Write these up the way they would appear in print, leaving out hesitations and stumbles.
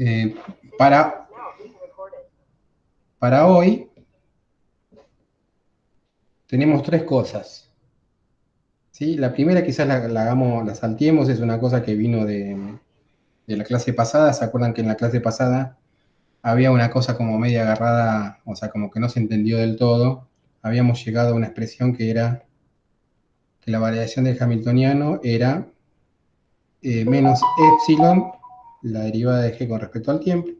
Eh, para, para hoy tenemos tres cosas. ¿Sí? La primera quizás la salteemos, es una cosa que vino de la clase pasada. ¿Se acuerdan que en la clase pasada había una cosa como media agarrada, o sea, como que no se entendió del todo? Habíamos llegado a una expresión que era que la variación del hamiltoniano era menos epsilon, la derivada de g con respecto al tiempo.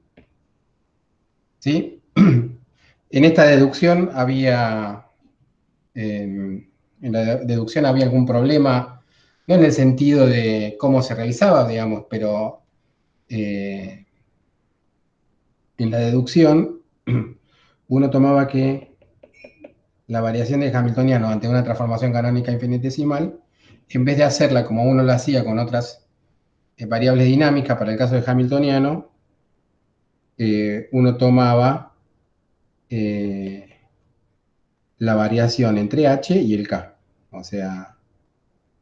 ¿Sí? En esta deducción había, en la deducción había algún problema, no en el sentido de cómo se realizaba, digamos, pero en la deducción uno tomaba que la variación del hamiltoniano ante una transformación canónica infinitesimal, en vez de hacerla como uno la hacía con otras variables dinámicas, para el caso del hamiltoniano, uno tomaba la variación entre h y el k, o sea,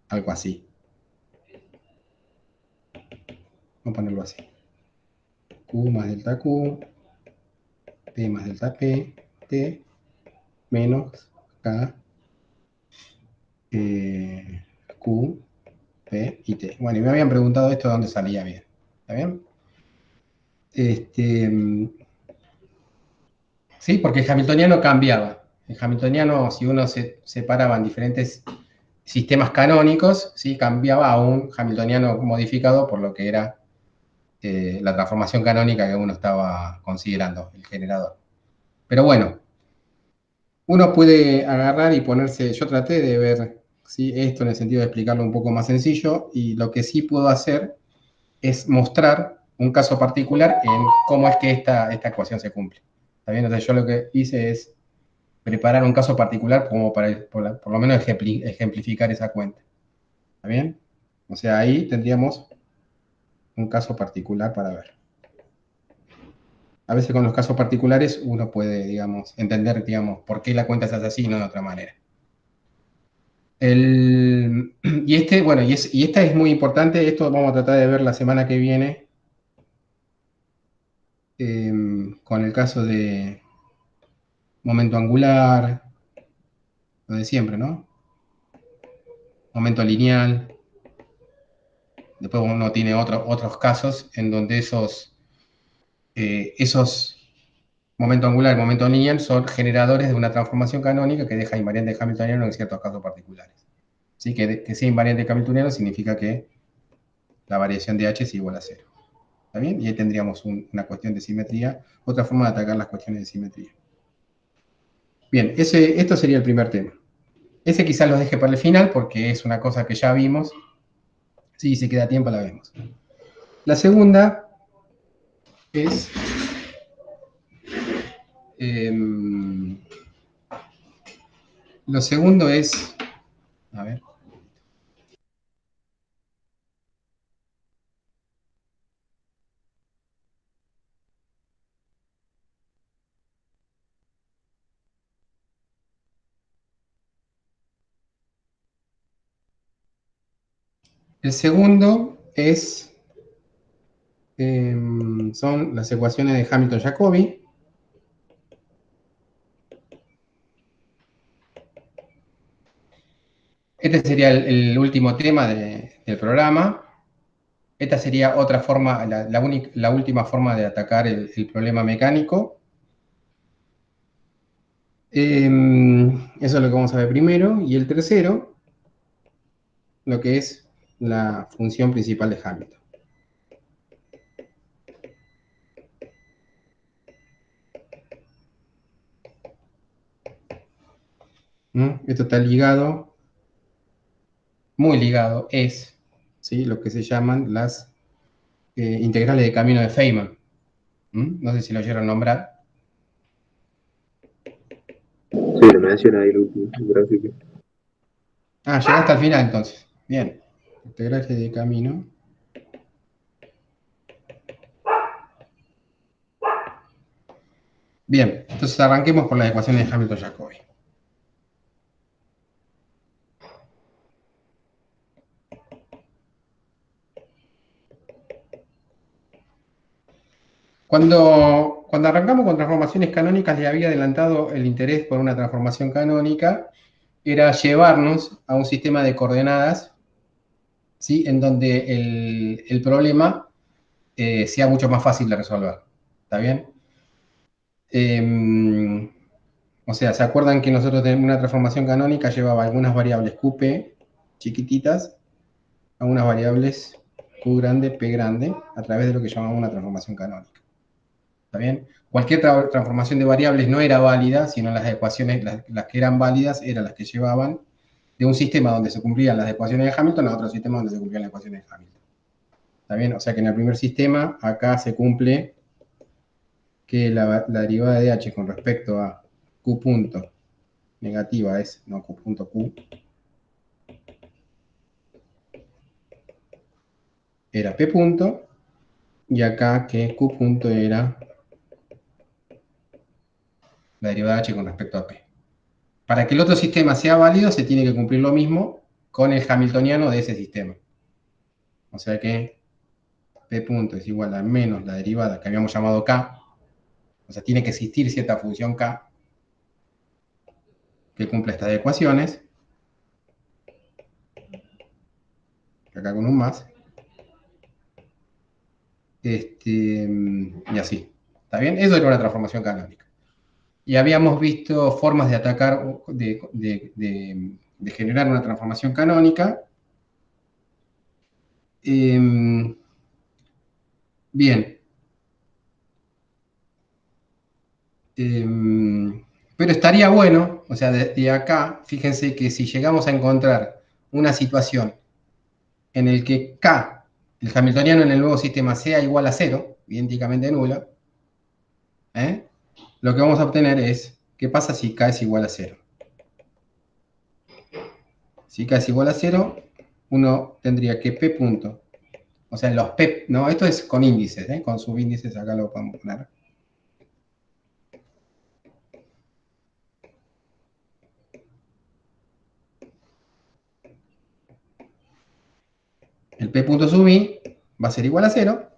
algo así. Vamos a ponerlo así. Q más delta Q, P más delta P, T, menos K, Q, P y T. Bueno, y me habían preguntado esto de dónde salía bien. ¿Está bien? Sí, porque el hamiltoniano cambiaba. El hamiltoniano, si uno se separaba en diferentes sistemas canónicos, ¿sí? Cambiaba a un hamiltoniano modificado por lo que era la transformación canónica que uno estaba considerando, el generador. Pero bueno, uno puede agarrar y ponerse, yo traté de ver, ¿sí? Esto en el sentido de explicarlo un poco más sencillo, y lo que sí puedo hacer es mostrar un caso particular en cómo es que esta ecuación se cumple. ¿Está bien? Entonces yo lo que hice es preparar un caso particular como para por lo menos ejemplificar esa cuenta. ¿Está bien? O sea, ahí tendríamos un caso particular para ver. A veces con los casos particulares uno puede, digamos, entender, digamos, por qué la cuenta se hace así y no de otra manera. Bueno, y esta es muy importante, esto vamos a tratar de ver la semana que viene, con el caso de momento angular, lo de siempre, ¿no? Momento lineal. Después uno tiene otros casos en donde esos momento angular y momento lineal son generadores de una transformación canónica que deja invariante hamiltoniano en ciertos casos particulares. ¿Sí? Que sea invariante hamiltoniano significa que la variación de h es igual a cero. ¿Está bien? Y ahí tendríamos una cuestión de simetría, otra forma de atacar las cuestiones de simetría. Bien, esto sería el primer tema. Ese quizás lo deje para el final porque es una cosa que ya vimos. Si se queda tiempo, la vemos. La segunda es lo segundo es, a ver, el segundo es, son las ecuaciones de Hamilton-Jacobi. Este sería el último tema del programa. Esta sería otra forma, la última forma de atacar el problema mecánico. Eso es lo que vamos a ver primero. Y el tercero, lo que es la función principal de Hamilton. Esto está ligado, muy ligado, ¿sí? Lo que se llaman las integrales de camino de Feynman. No sé si lo oyeron nombrar. Sí, lo menciona ahí el último gráfico. Ah, llegaste al final entonces. Bien. Integrales de camino. Bien, entonces arranquemos por las ecuaciones de Hamilton-Jacobi. Cuando arrancamos con transformaciones canónicas, le había adelantado el interés por una transformación canónica, era llevarnos a un sistema de coordenadas, ¿sí? En donde el problema sea mucho más fácil de resolver. ¿Está bien? O sea, ¿se acuerdan que nosotros tenemos una transformación canónica? Llevaba algunas variables QP chiquititas a unas variables Q grande, P grande, a través de lo que llamamos una transformación canónica. ¿Está bien? Cualquier transformación de variables no era válida, sino las ecuaciones, las que eran válidas, eran las que llevaban de un sistema donde se cumplían las ecuaciones de Hamilton a otro sistema donde se cumplían las ecuaciones de Hamilton. ¿Está bien? O sea que en el primer sistema, acá se cumple que la derivada de h con respecto a q punto negativa es, no q punto q, era p punto, y acá que q punto era la derivada de h con respecto a p. Para que el otro sistema sea válido, se tiene que cumplir lo mismo con el hamiltoniano de ese sistema. O sea que p punto es igual a menos la derivada que habíamos llamado k, o sea, tiene que existir cierta función k que cumpla estas ecuaciones, acá con un más, y así. ¿Está bien? Eso era una transformación canónica. Y habíamos visto formas de atacar, de generar una transformación canónica. Bien. Pero estaría bueno, o sea, desde acá, fíjense que si llegamos a encontrar una situación en el que K, el hamiltoniano en el nuevo sistema, sea igual a cero, idénticamente nulo, ¿eh? Lo que vamos a obtener es, ¿qué pasa si K es igual a cero? Si K es igual a cero, uno tendría que P punto, o sea, los P, no, esto es con índices, ¿eh? Con subíndices, acá lo podemos poner. El P punto sub I va a ser igual a cero,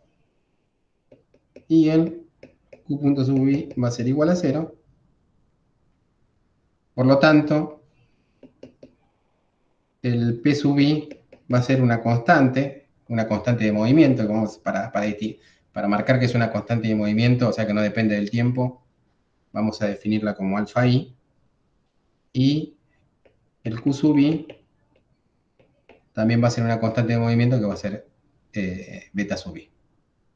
y el Q punto sub I va a ser igual a cero. Por lo tanto, el P sub I va a ser una constante de movimiento, que vamos para marcar que es una constante de movimiento, o sea que no depende del tiempo, vamos a definirla como alfa I. Y el Q sub I también va a ser una constante de movimiento que va a ser beta sub I.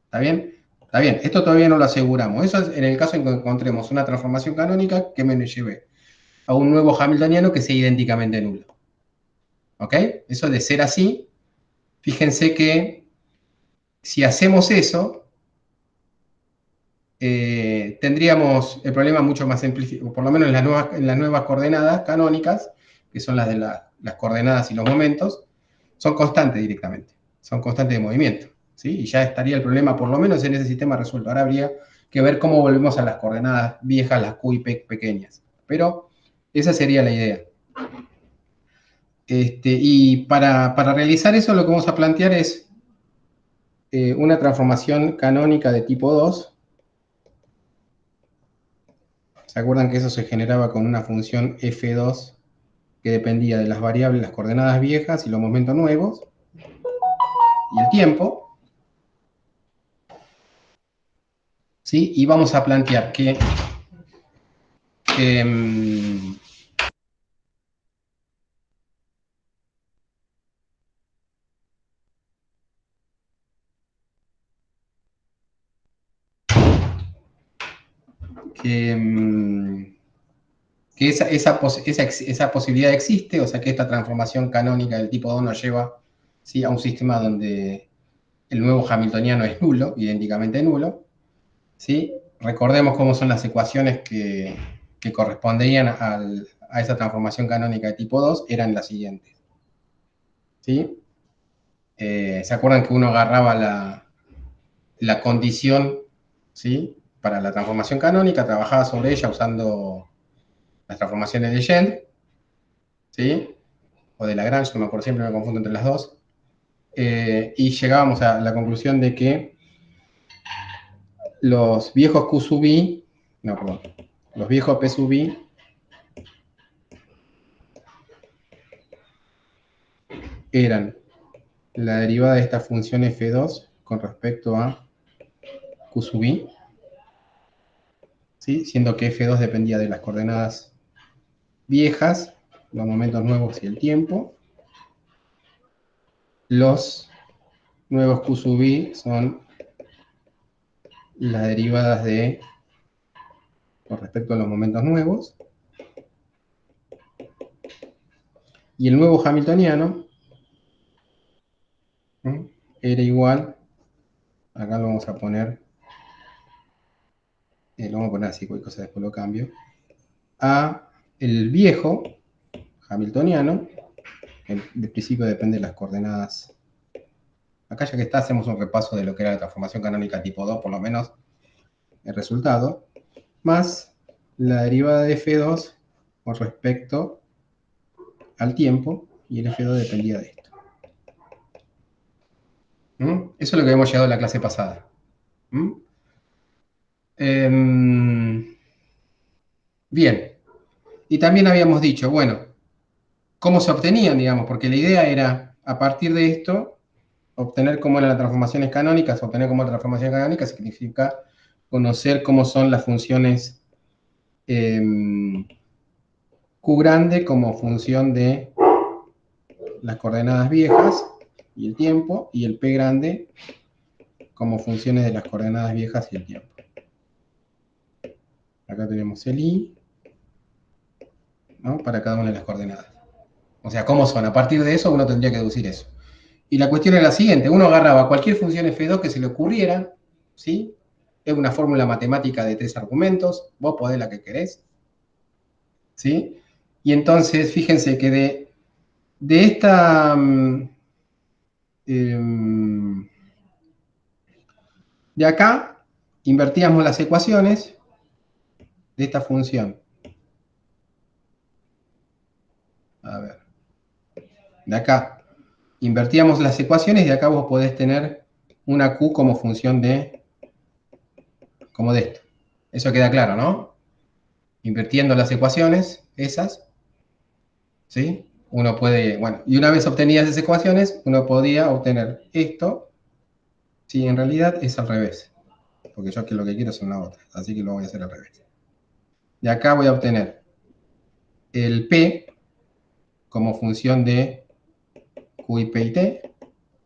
¿Está bien? Está bien, esto todavía no lo aseguramos. Eso es en el caso en que encontremos una transformación canónica que me lleve a un nuevo hamiltoniano que sea idénticamente nulo. ¿Ok? Eso de ser así, fíjense que si hacemos eso, tendríamos el problema mucho más simplificado, por lo menos en las nuevas coordenadas canónicas, que son las de las coordenadas y los momentos, son constantes directamente, son constantes de movimiento, ¿sí? Y ya estaría el problema, por lo menos en ese sistema resuelto. Ahora habría que ver cómo volvemos a las coordenadas viejas, las Q y P pequeñas. Pero esa sería la idea. Y para realizar eso, lo que vamos a plantear es una transformación canónica de tipo 2. ¿Se acuerdan que eso se generaba con una función f2 que dependía de las variables, las coordenadas viejas y los momentos nuevos y el tiempo? ¿Sí? Y vamos a plantear que esa posibilidad existe, o sea que esta transformación canónica del tipo 2 nos lleva, ¿sí?, a un sistema donde el nuevo hamiltoniano es nulo, idénticamente nulo. ¿Sí? Recordemos cómo son las ecuaciones que correspondían a esa transformación canónica de tipo 2, eran las siguientes. ¿Sí? ¿Se acuerdan que uno agarraba la condición, ¿sí?, para la transformación canónica, trabajaba sobre ella usando las transformaciones de Gent, ¿sí?, o de Lagrange, no me acuerdo, siempre me confundo entre las dos, y llegábamos a la conclusión de que los viejos Q sub i, no, perdón, los viejos P sub i eran la derivada de esta función f2 con respecto a Q sub i, ¿sí? Siendo que f2 dependía de las coordenadas viejas, los momentos nuevos y el tiempo. Los nuevos Q sub i son las derivadas de con respecto a los momentos nuevos. Y el nuevo hamiltoniano era igual, acá lo vamos a poner, lo vamos a poner así, cualquier cosa después lo cambio, a el viejo hamiltoniano, que de principio depende de las coordenadas. Acá ya que está, hacemos un repaso de lo que era la transformación canónica tipo 2, por lo menos el resultado, más la derivada de f2 con respecto al tiempo, y el f2 dependía de esto. Eso es lo que hemos llegado a la clase pasada. Bien. Y también habíamos dicho, bueno, ¿cómo se obtenían, digamos? Porque la idea era, a partir de esto, obtener cómo eran las transformaciones canónicas. Obtener cómo es la transformación canónica significa conocer cómo son las funciones Q grande como función de las coordenadas viejas y el tiempo, y el P grande como funciones de las coordenadas viejas y el tiempo. Acá tenemos el I, ¿no? Para cada una de las coordenadas. O sea, ¿cómo son? A partir de eso uno tendría que deducir eso. Y la cuestión es la siguiente, uno agarraba cualquier función f2 que se le ocurriera, ¿sí? Es una fórmula matemática de 3 argumentos, vos podés la que querés, ¿sí? Y entonces, fíjense que de esta... de acá, invertíamos las ecuaciones de esta función. A ver. De acá, invertíamos las ecuaciones y de acá vos podés tener una Q como función de... como de esto. Eso queda claro, ¿no? Invirtiendo las ecuaciones, esas, ¿sí? Uno puede, bueno, y una vez obtenidas esas ecuaciones, uno podía obtener esto, si en realidad es al revés, porque yo lo que quiero son la otra, así que lo voy a hacer al revés. De acá voy a obtener el P como función de Q y P y T,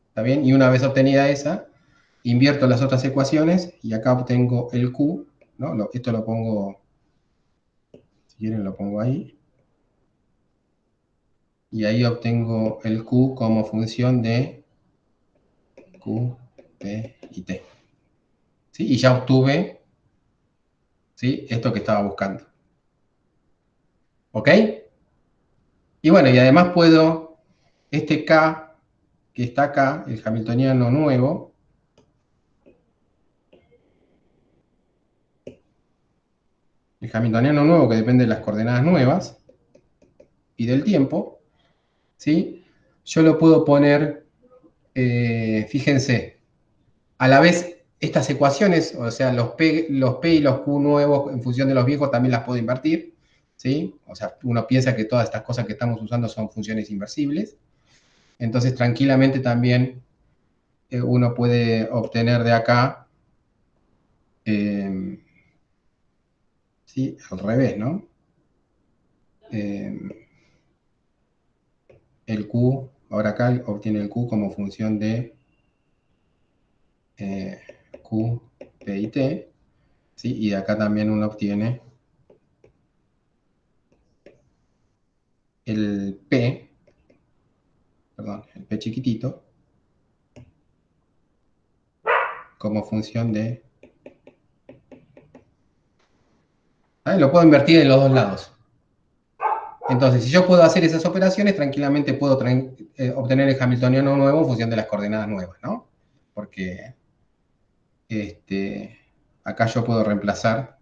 ¿está bien? Y una vez obtenida esa, invierto las otras ecuaciones y acá obtengo el Q, ¿no? Esto lo pongo, si quieren lo pongo ahí, y ahí obtengo el Q como función de Q, P y T. ¿Sí? Y ya obtuve, ¿sí?, esto que estaba buscando. ¿Ok? Y bueno, y además puedo, este K que está acá, el hamiltoniano nuevo, el hamiltoniano nuevo que depende de las coordenadas nuevas y del tiempo, ¿sí? Yo lo puedo poner, fíjense, a la vez estas ecuaciones, o sea, los P y los Q nuevos en función de los viejos también las puedo invertir, ¿sí? O sea, uno piensa que todas estas cosas que estamos usando son funciones inversibles. Entonces, tranquilamente también uno puede obtener de acá, ¿sí? Al revés, ¿no? El Q, ahora acá obtiene el Q como función de Q, P y T, ¿sí? Y de acá también uno obtiene el P, perdón, el P chiquitito, como función de... Lo puedo invertir en los dos lados. Entonces, si yo puedo hacer esas operaciones, tranquilamente puedo obtener el hamiltoniano nuevo en función de las coordenadas nuevas, ¿no? Porque acá yo puedo reemplazar,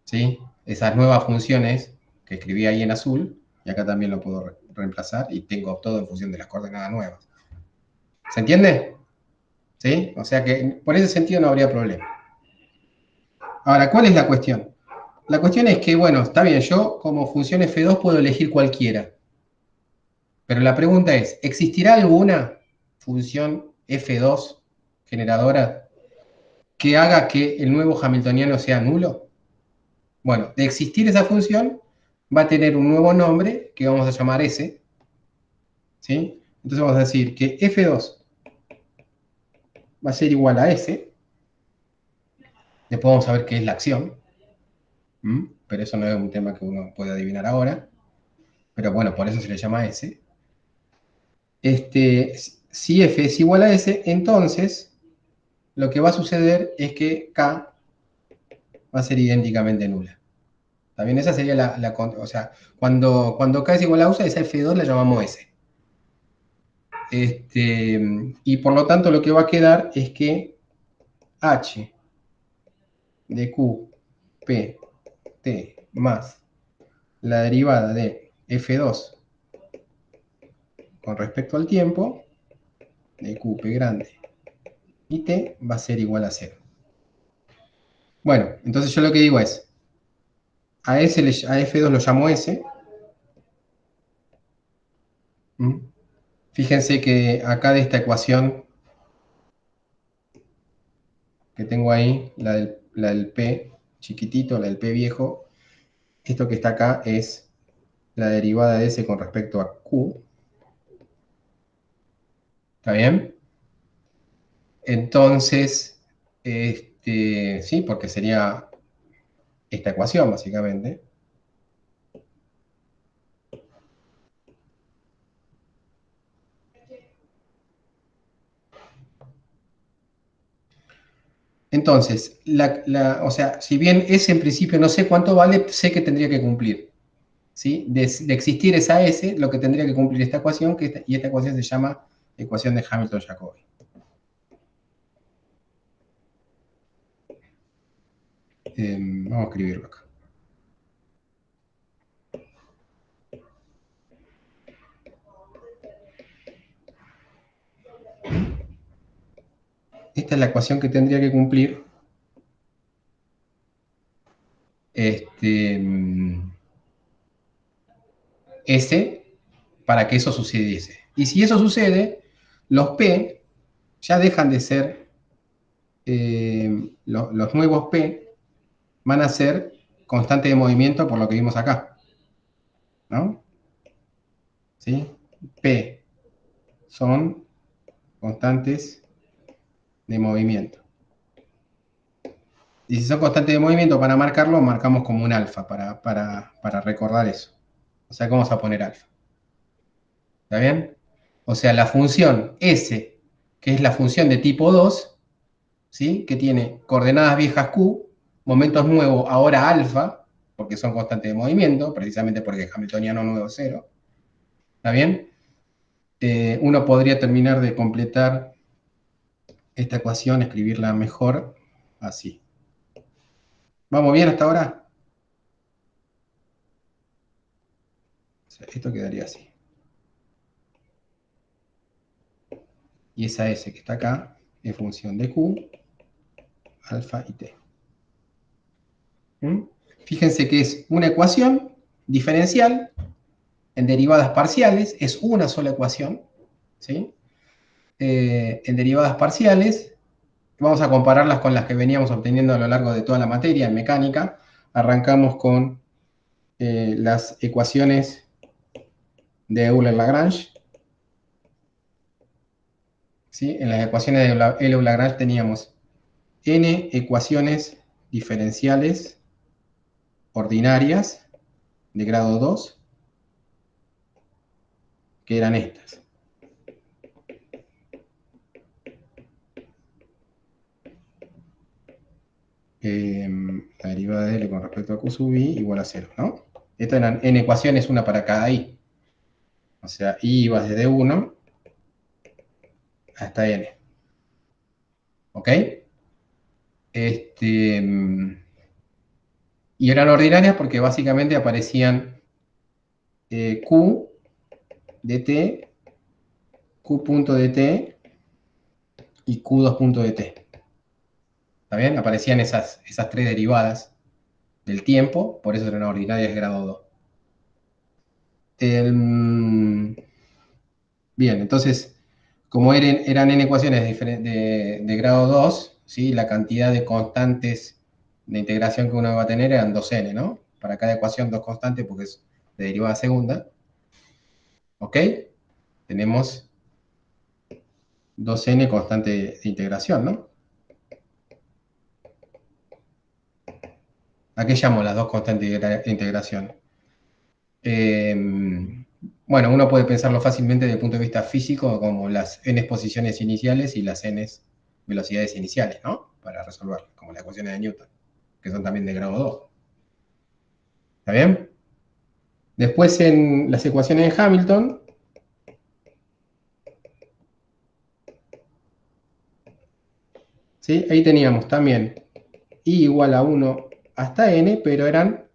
¿sí?, esas nuevas funciones que escribí ahí en azul, y acá también lo puedo reemplazar y tengo todo en función de las coordenadas nuevas. ¿Se entiende? ¿Sí? O sea que por ese sentido no habría problema. Ahora, ¿cuál es la cuestión? La cuestión es que, bueno, está bien, yo como función F2 puedo elegir cualquiera. Pero la pregunta es, ¿existirá alguna función F2 generadora que haga que el nuevo hamiltoniano sea nulo? Bueno, de existir esa función, va a tener un nuevo nombre que vamos a llamar S, ¿sí? Entonces vamos a decir que F2 va a ser igual a S, después vamos a ver qué es la acción, pero eso no es un tema que uno puede adivinar ahora, pero bueno, por eso se le llama S. Si F es igual a S, entonces lo que va a suceder es que K va a ser idénticamente nula. También esa sería o sea, cuando K es igual a USA, esa F2 la llamamos S. Y por lo tanto lo que va a quedar es que H de Q, P, T más la derivada de F2 con respecto al tiempo de Q, P grande y T va a ser igual a 0. Bueno, entonces yo lo que digo es, a F2 lo llamo S. ¿Mm? Fíjense que acá de esta ecuación que tengo ahí, la del P chiquitito, la del P viejo, esto que está acá es la derivada de S con respecto a Q. ¿Está bien? Entonces, sí, porque sería esta ecuación, básicamente. Entonces, o sea, si bien S en principio no sé cuánto vale, sé que tendría que cumplir. ¿Sí? De existir esa S, lo que tendría que cumplir esta ecuación, y esta ecuación se llama ecuación de Hamilton-Jacobi. Vamos a escribirlo acá. Esta es la ecuación que tendría que cumplir S para que eso sucediese. Y si eso sucede, los P ya dejan de ser, los nuevos P van a ser constante de movimiento por lo que vimos acá, ¿no? ¿Sí? P son constantes de movimiento. Y si son constantes de movimiento, para marcarlo, marcamos como un alfa para recordar eso. O sea, ¿cómo vamos a poner alfa? ¿Está bien? O sea, la función S, que es la función de tipo 2, ¿sí? Que tiene coordenadas viejas Q, momentos nuevos ahora alfa, porque son constantes de movimiento, precisamente porque hamiltoniano nuevo es 0. ¿Está bien? Uno podría terminar de completar esta ecuación, escribirla mejor así. ¿Vamos bien hasta ahora? O sea, esto quedaría así. Y esa S que está acá es función de Q, alfa y T. Fíjense que es una ecuación diferencial en derivadas parciales, es una sola ecuación, ¿sí? En derivadas parciales, vamos a compararlas con las que veníamos obteniendo a lo largo de toda la materia en mecánica. Arrancamos con las ecuaciones de Euler-Lagrange, ¿sí? En las ecuaciones de Euler-Lagrange teníamos n ecuaciones diferenciales ordinarias de grado 2, que eran estas. La derivada de L con respecto a Q sub I igual a 0, ¿no? Estas eran n ecuaciones, una para cada I. O sea, I iba desde 1 hasta N. ¿Ok? Y eran ordinarias porque básicamente aparecían Q de T, Q punto de T y Q2 punto de T. ¿Está bien? Aparecían esas tres derivadas del tiempo, por eso eran ordinarias de grado 2. Bien, entonces, como eran n ecuaciones de grado 2, ¿sí? La cantidad de constantes de integración que uno va a tener eran 2n, ¿no? Para cada ecuación dos constantes porque es de derivada segunda. ¿Ok? Tenemos 2n constante de integración, ¿no? ¿A qué llamo las dos constantes de integración? Bueno, uno puede pensarlo fácilmente desde el punto de vista físico como las n posiciones iniciales y las n velocidades iniciales, ¿no? Para resolverlo, como las ecuaciones de Newton, que son también de grado 2. ¿Está bien? Después en las ecuaciones de Hamilton, ¿sí? Ahí teníamos también i igual a 1 hasta n, pero eran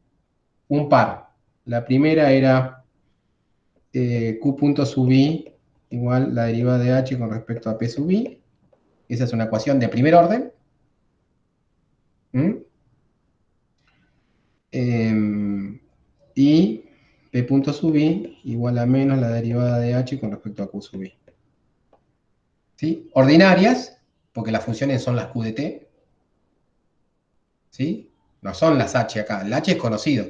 un par. La primera era q punto sub i igual la derivada de h con respecto a p sub i. Esa es una ecuación de primer orden. ¿Mm? Y p punto sub i igual a menos la derivada de h con respecto a q sub i. ¿Sí? Ordinarias, porque las funciones son las q de t. ¿Sí? No son las h acá. El h es conocido.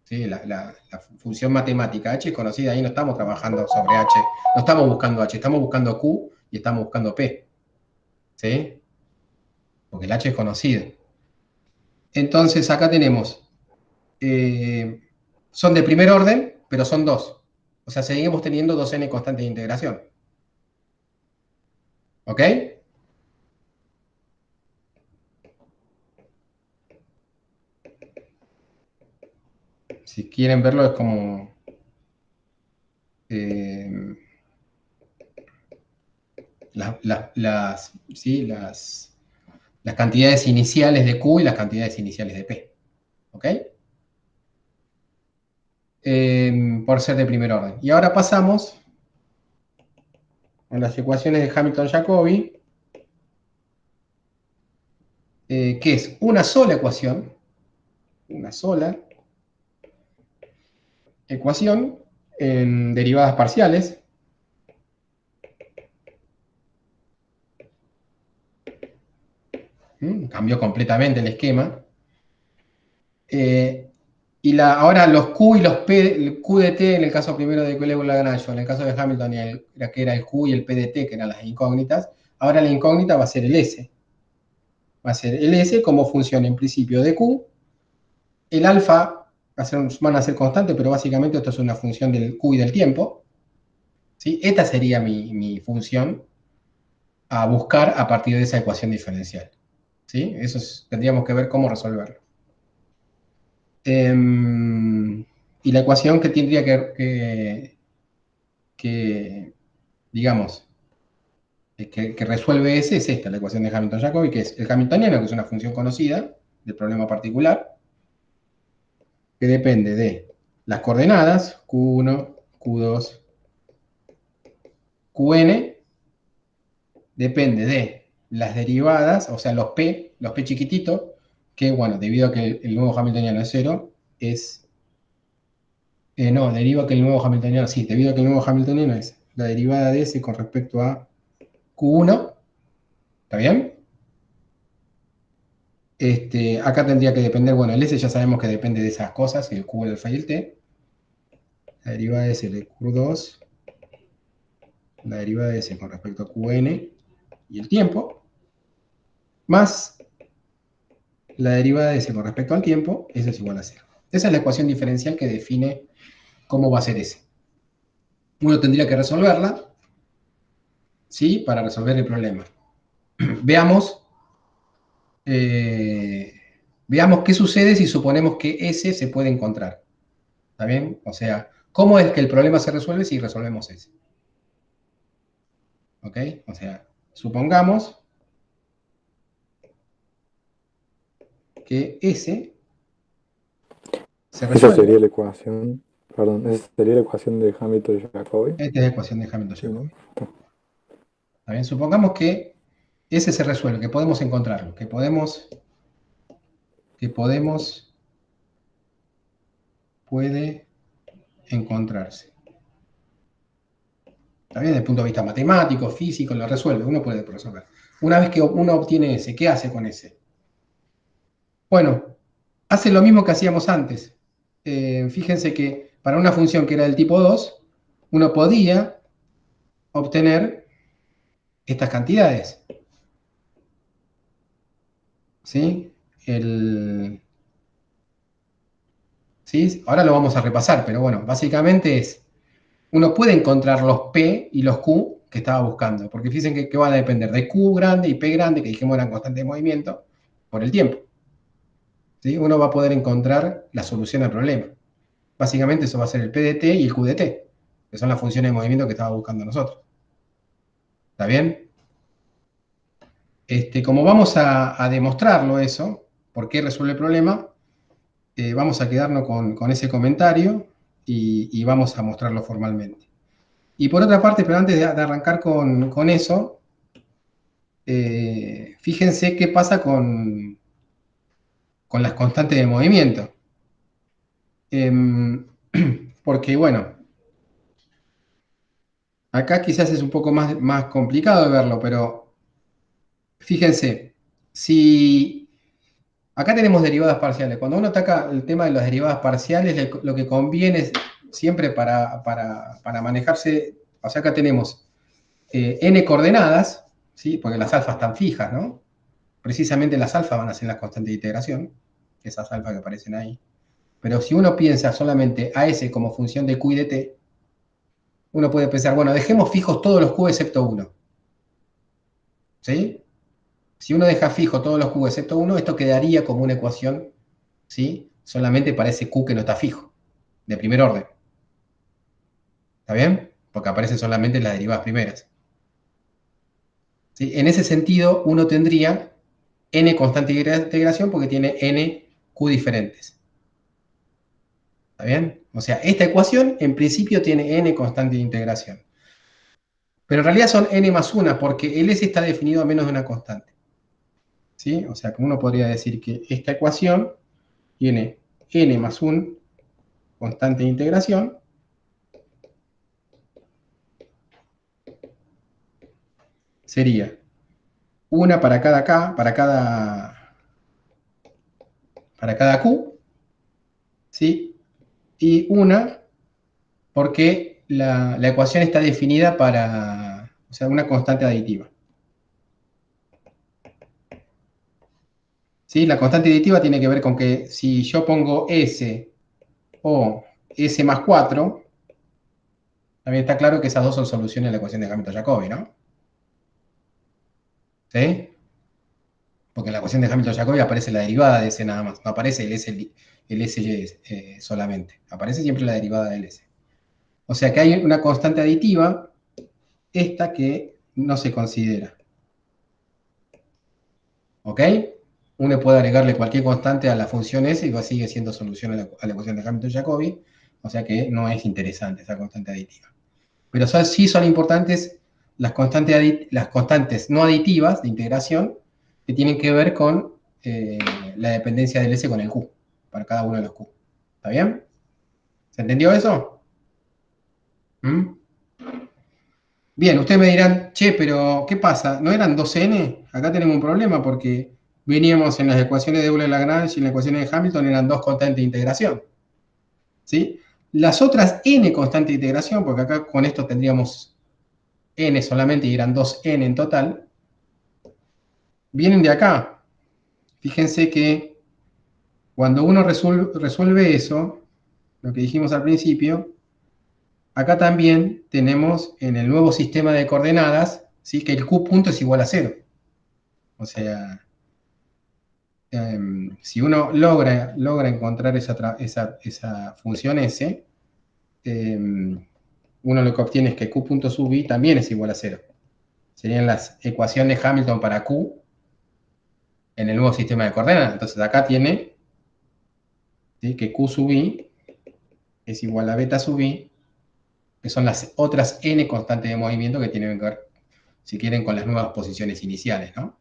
¿Sí? La función matemática h es conocida. Ahí no estamos trabajando sobre h. No estamos buscando h. Estamos buscando q y estamos buscando p. ¿Sí? Porque el h es conocido. Entonces acá tenemos son de primer orden, pero son dos. O sea, seguimos teniendo dos n constantes de integración. ¿Ok? Si quieren verlo, es como eh, ¿sí? Las cantidades iniciales de Q y las cantidades iniciales de P. ¿Ok? Por ser de primer orden. Y ahora pasamos a las ecuaciones de Hamilton-Jacobi, que es una sola ecuación en derivadas parciales. Cambió completamente el esquema. Ahora los Q y los P, el Q de T en el caso primero de Euler-Lagrange, en el caso de Hamilton, que era el Q y el P de T, que eran las incógnitas, ahora la incógnita va a ser el S. Va a ser el S como función en principio de Q. El alfa van a ser constantes, pero básicamente esto es una función del Q y del tiempo. ¿Sí? Esta sería mi función a buscar a partir de esa ecuación diferencial. ¿Sí? Tendríamos que ver cómo resolverlo. Y la ecuación que tendría digamos, que resuelve ese es esta, la ecuación de Hamilton-Jacobi, que es el hamiltoniano, que es una función conocida del problema particular, que depende de las coordenadas, Q1, Q2, Qn, depende de las derivadas, o sea, los P chiquititos, que, bueno, debido a que el nuevo hamiltoniano es cero, no, deriva que el nuevo hamiltoniano, sí, debido a que el nuevo hamiltoniano es la derivada de S con respecto a Q1, ¿está bien? Acá tendría que depender, bueno, el S ya sabemos que depende de esas cosas, el Q, el alfa y el T. La derivada de S de Q2, la derivada de S con respecto a Qn y el tiempo, más la derivada de S con respecto al tiempo, eso es igual a 0. Esa es la ecuación diferencial que define cómo va a ser S. Uno tendría que resolverla, ¿sí? Para resolver el problema. Veamos eh, veamos qué sucede si suponemos que S se puede encontrar. ¿Está bien? O sea, ¿cómo es que el problema se resuelve si resolvemos S? ¿Ok? O sea, supongamos que S se Esa resuelve. sería la ecuación, perdón, esa sería la ecuación de Hamilton-Jacobi. Esta es la ecuación de Sí, ¿no? Hamilton-Jacobi. ¿Está bien? Supongamos que ese se resuelve, que podemos encontrarlo, que puede encontrarse. También desde el punto de vista matemático, físico, lo resuelve, uno puede resolver. Una vez que uno obtiene ese, ¿qué hace con ese? Bueno, hace lo mismo que hacíamos antes. Fíjense que para una función que era del tipo 2, uno podía obtener estas cantidades. ¿Sí? ¿Sí? Ahora lo vamos a repasar, pero bueno, básicamente es, uno puede encontrar los P y los Q que estaba buscando, porque fíjense que van a depender de Q grande y P grande, que dijimos eran constantes de movimiento, por el tiempo. ¿Sí? Uno va a poder encontrar la solución al problema. Básicamente eso va a ser el P de t y el Q de t, que son las funciones de movimiento que estaba buscando nosotros. ¿Está bien? Como vamos a demostrarlo eso, por qué resuelve el problema, vamos a quedarnos con ese comentario y vamos a mostrarlo formalmente. Y por otra parte, pero antes de arrancar con eso, fíjense qué pasa con las constantes de movimiento. Porque, bueno, acá quizás es un poco más complicado de verlo, pero fíjense, si acá tenemos derivadas parciales. Cuando uno ataca el tema de las derivadas parciales, lo que conviene es siempre para manejarse, o sea, acá tenemos n coordenadas, ¿sí? Porque las alfas están fijas, ¿no? Precisamente las alfas van a ser las constantes de integración, esas alfas que aparecen ahí. Pero si uno piensa solamente a S como función de Q y de T, uno puede pensar, bueno, dejemos fijos todos los Q excepto 1. ¿Sí? Si uno deja fijo todos los Q excepto 1, esto quedaría como una ecuación, ¿sí? Solamente para ese Q que no está fijo, de primer orden. ¿Está bien? Porque aparecen solamente las derivadas primeras. ¿Sí? En ese sentido, uno tendría n constante de integración porque tiene n Q diferentes. ¿Está bien? O sea, esta ecuación en principio tiene n constante de integración. Pero en realidad son n más 1 porque el s está definido a menos de una constante. ¿Sí? O sea, que uno podría decir que esta ecuación tiene n más 1 constante de integración sería una para cada k, para cada q, ¿sí? Y una porque la ecuación está definida para, o sea, una constante aditiva. ¿Sí? La constante aditiva tiene que ver con que si yo pongo S o S más 4, también está claro que esas dos son soluciones de la ecuación de Hamilton-Jacobi, ¿no? ¿Sí? Porque en la ecuación de Hamilton-Jacobi aparece la derivada de S nada más, no aparece el S solamente, aparece siempre la derivada del S. O sea que hay una constante aditiva, esta que no se considera. ¿Ok? Uno puede agregarle cualquier constante a la función S y sigue siendo solución a la ecuación de Hamilton-Jacobi, o sea que no es interesante esa constante aditiva. Pero sí son importantes las constantes no aditivas de integración que tienen que ver con la dependencia del S con el Q, para cada uno de los Q. ¿Está bien? ¿Se entendió eso? ¿Mm? Bien, ustedes me dirán, che, pero ¿qué pasa? ¿No eran 2n? Acá tenemos un problema porque veníamos en las ecuaciones de Euler-Lagrange y en las ecuaciones de Hamilton eran dos constantes de integración. ¿Sí? Las otras n constantes de integración, porque acá con esto tendríamos n solamente y eran 2n en total, vienen de acá. Fíjense que cuando uno resuelve eso, lo que dijimos al principio, acá también tenemos en el nuevo sistema de coordenadas, ¿sí? Que el q punto es igual a 0. O sea, si uno logra encontrar esa función S, uno lo que obtiene es que q punto sub i también es igual a 0. Serían las ecuaciones de Hamilton para q en el nuevo sistema de coordenadas. Entonces acá tiene, ¿sí?, que q sub i es igual a beta sub i, que son las otras n constantes de movimiento que tienen que ver si quieren, con las nuevas posiciones iniciales, ¿no?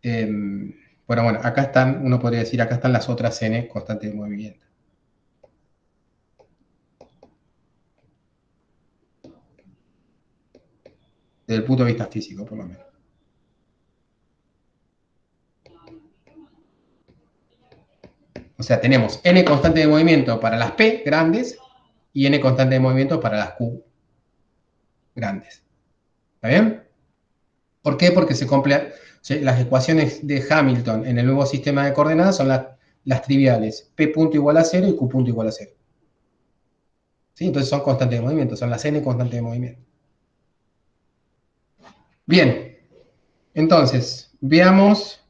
Pero bueno, acá están, uno podría decir, acá están las otras n constantes de movimiento. Desde el punto de vista físico, por lo menos. O sea, tenemos n constante de movimiento para las P grandes y n constante de movimiento para las Q grandes. ¿Está bien? ¿Por qué? Porque las ecuaciones de Hamilton en el nuevo sistema de coordenadas son las triviales. P punto igual a 0 y Q punto igual a 0. ¿Sí? Entonces son constantes de movimiento, son las n constantes de movimiento. Bien, entonces, veamos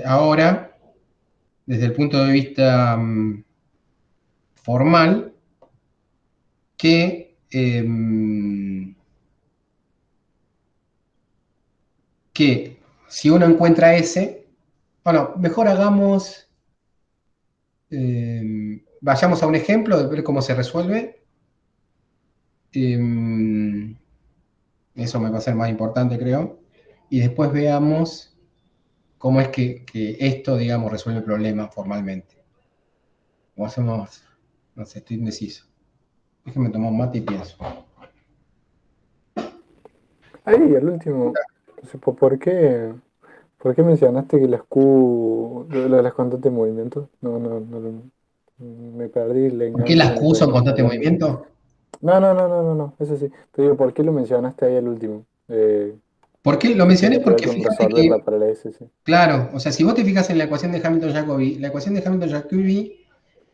ahora, desde el punto de vista formal, que si uno encuentra S, bueno, mejor vayamos a un ejemplo de ver cómo se resuelve. Eso me va a ser más importante, creo. Y después veamos cómo es que esto, digamos, resuelve el problema formalmente. O hacemos, no sé, estoy indeciso. Déjenme tomar un mate y pienso. Ahí, el último. Entonces, ¿por qué mencionaste que las Q, lo de las constantes de movimiento? Me perdí el ¿Por qué enganche las con lo Q que son venías constantes de hablando. movimiento? No, eso sí. Te digo, ¿por qué lo mencionaste ahí al último? ¿Por qué? Lo Que mencioné tenía que ver porque con fíjate resolver la que, parálisis, sí. claro, o sea, si vos te fijas en la ecuación de Hamilton-Jacobi, la ecuación de Hamilton-Jacobi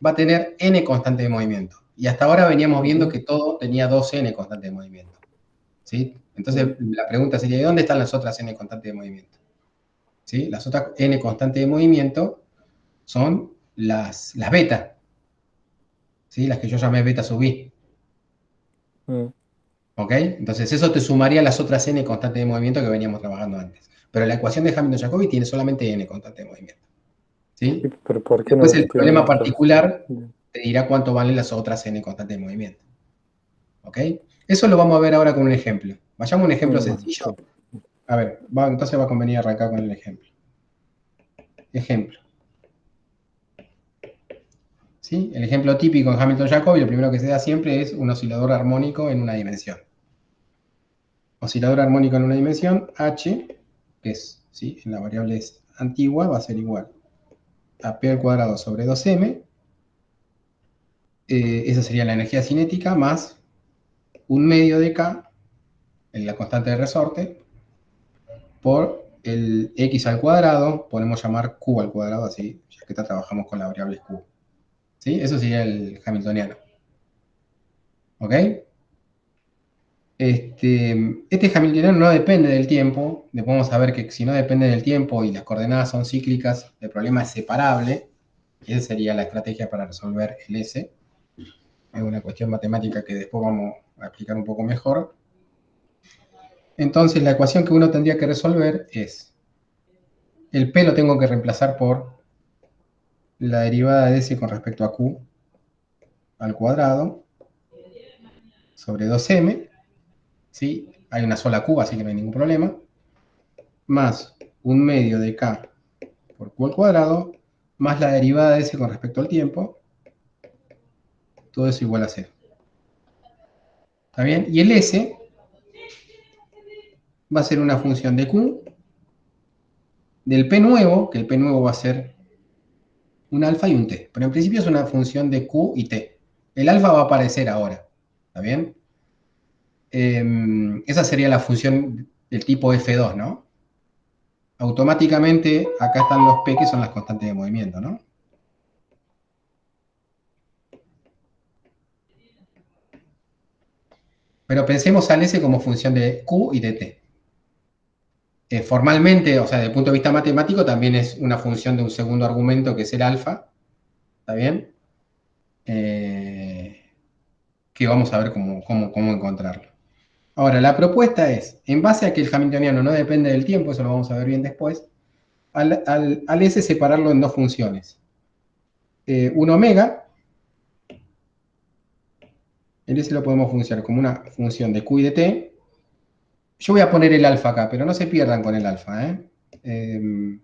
va a tener n constante de movimiento. Y hasta ahora veníamos viendo Ujú, que todo tenía 2n constante de movimiento. ¿Sí? Entonces, ujú. la pregunta sería, ¿de dónde están las otras n constantes de movimiento? ¿Sí? Las otras n constantes de movimiento son las beta, ¿sí? Las que yo llamé beta sub i. Mm. ¿Ok? Entonces, eso te sumaría a las otras n constantes de movimiento que veníamos trabajando antes. Pero la ecuación de Hamilton-Jacobi tiene solamente n constante de movimiento. ¿Sí? Pero ¿por qué no Después el cuestionan problema estas? particular te dirá cuánto valen las otras n constantes de movimiento. ¿Ok? Eso lo vamos a ver ahora con un ejemplo. Vayamos a un ejemplo Bueno, sencillo. sí. A ver, entonces va a convenir arrancar con el ejemplo. Ejemplo. ¿Sí? El ejemplo típico en Hamilton-Jacobi, lo primero que se da siempre es un oscilador armónico en una dimensión. Oscilador armónico en una dimensión, h, que es, ¿sí? En la variable es antigua, va a ser igual a p al cuadrado sobre 2m. Esa sería la energía cinética más un medio de k, en la constante de resorte, por el x al cuadrado, podemos llamar q al cuadrado, así, ya que trabajamos con la variable q. ¿Sí? Eso sería el hamiltoniano. ¿Ok? Este hamiltoniano no depende del tiempo. Podemos saber que si no depende del tiempo y las coordenadas son cíclicas, el problema es separable. Y esa sería la estrategia para resolver el S. Es una cuestión matemática que después vamos a explicar un poco mejor. Entonces, la ecuación que uno tendría que resolver es, el P lo tengo que reemplazar por la derivada de S con respecto a Q al cuadrado sobre 2m, ¿sí? Hay una sola Q, así que no hay ningún problema, más un medio de K por Q al cuadrado, más la derivada de S con respecto al tiempo, todo eso igual a 0. ¿Está bien? Y el S va a ser una función de Q, del P nuevo, que el P nuevo va a ser un alfa y un t. Pero en principio es una función de Q y t. El alfa va a aparecer ahora. ¿Está bien? Esa sería la función del tipo F2, ¿no? Automáticamente acá están los P, que son las constantes de movimiento, ¿no? Pero pensemos al S como función de Q y de t. Formalmente, o sea, desde el punto de vista matemático, también es una función de un segundo argumento que es el alfa. ¿Está bien? Que vamos a ver cómo encontrarlo. Ahora, la propuesta es, en base a que el hamiltoniano no depende del tiempo, eso lo vamos a ver bien después, al S separarlo en dos funciones. Un omega, el S lo podemos funcionar como una función de Q y de T, Yo voy a poner el alfa acá, pero no se pierdan con el alfa, ¿eh?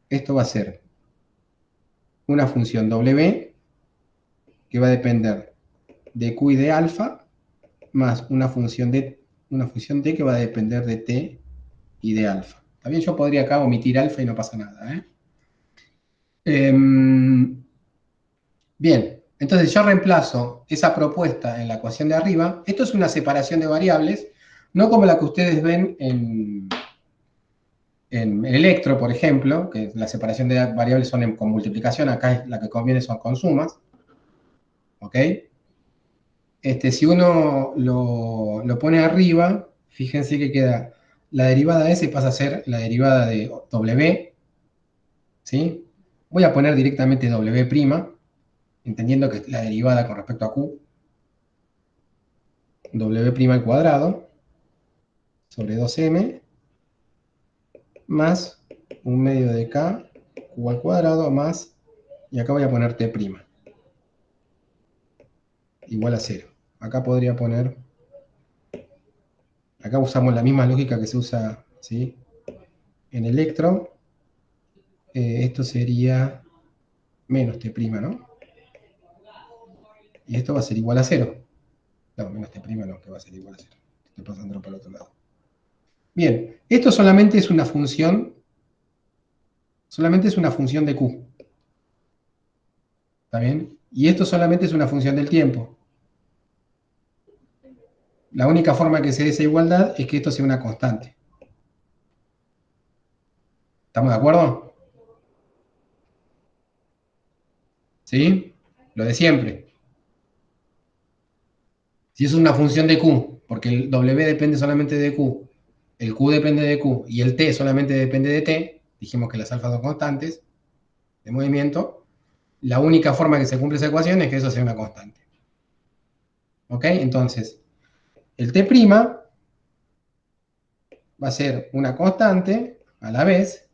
Esto va a ser una función W que va a depender de Q y de alfa, más una función T que va a depender de T y de alfa. También yo podría acá omitir alfa y no pasa nada, ¿eh? Bien, entonces yo reemplazo esa propuesta en la ecuación de arriba. Esto es una separación de variables, no como la que ustedes ven en electro, por ejemplo, que la separación de variables son con multiplicación, acá es la que conviene son con sumas. ¿Ok? Si uno lo pone arriba, fíjense que queda la derivada de S pasa a ser la derivada de W, ¿sí? Voy a poner directamente W', entendiendo que es la derivada con respecto a Q, W' al cuadrado, sobre 2m, más un medio de K, Q al cuadrado, más, y acá voy a poner T', igual a 0. Acá podría poner, acá usamos la misma lógica que se usa, ¿sí? En electro, esto sería menos T', ¿no? Y esto va a ser igual a 0. No, menos T' no, que va a ser igual a 0. Estoy pasándolo para el otro lado. Bien, esto solamente es una función de Q. ¿Está bien? Y esto solamente es una función del tiempo. La única forma que se dé esa igualdad es que esto sea una constante. ¿Estamos de acuerdo? ¿Sí? Lo de siempre. Si es una función de Q, porque el W depende solamente de Q, el Q depende de Q y el T solamente depende de T, dijimos que las alfas son constantes de movimiento, la única forma que se cumple esa ecuación es que eso sea una constante. ¿Ok? Entonces, el T' va a ser una constante a la vez,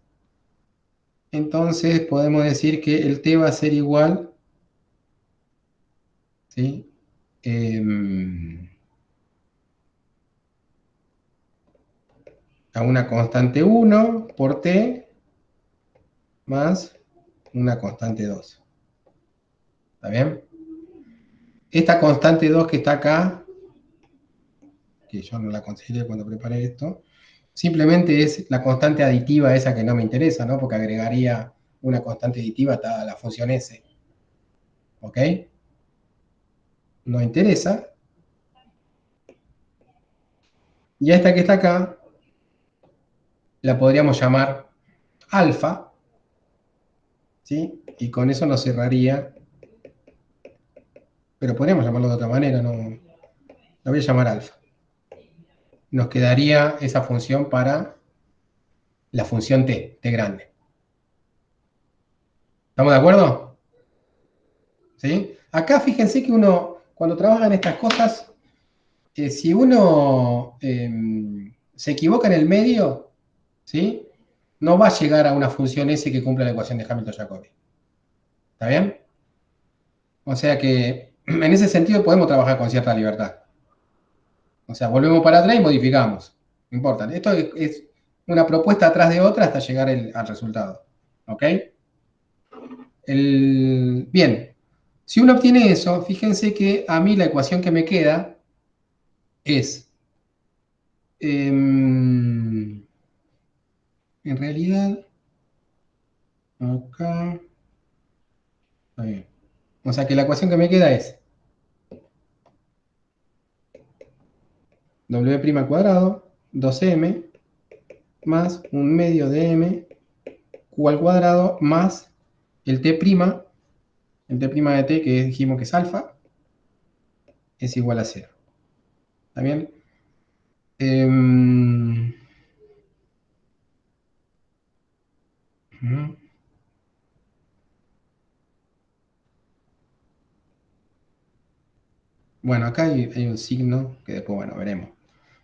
entonces podemos decir que el T va a ser igual, ¿sí? A una constante 1 por T más una constante 2. ¿Está bien? Esta constante 2 que está acá, que yo no la consideré cuando preparé esto, simplemente es la constante aditiva esa que no me interesa, ¿no? Porque agregaría una constante aditiva a la función S. ¿Ok? No interesa. Y a esta que está acá, la podríamos llamar alfa, ¿sí? Y con eso nos cerraría, pero podríamos llamarlo de otra manera, no, la voy a llamar alfa. Nos quedaría esa función para la función T grande. ¿Estamos de acuerdo? ¿Sí? Acá fíjense que uno, cuando trabaja en estas cosas, si uno se equivoca en el medio, ¿sí? No va a llegar a una función S que cumpla la ecuación de Hamilton-Jacobi. ¿Está bien? O sea que en ese sentido podemos trabajar con cierta libertad. O sea, volvemos para atrás y modificamos. No importa. Esto es una propuesta atrás de otra hasta llegar al resultado. ¿Ok? Bien. Si uno obtiene eso, fíjense que a mí la ecuación que me queda es, en realidad, acá, está bien. O sea que la ecuación que me queda es W' al cuadrado, 2m, más un medio de m, q al cuadrado, más el T', de T que dijimos que es alfa, es igual a 0. ¿Está bien? Bueno, acá hay un signo que después, bueno, veremos.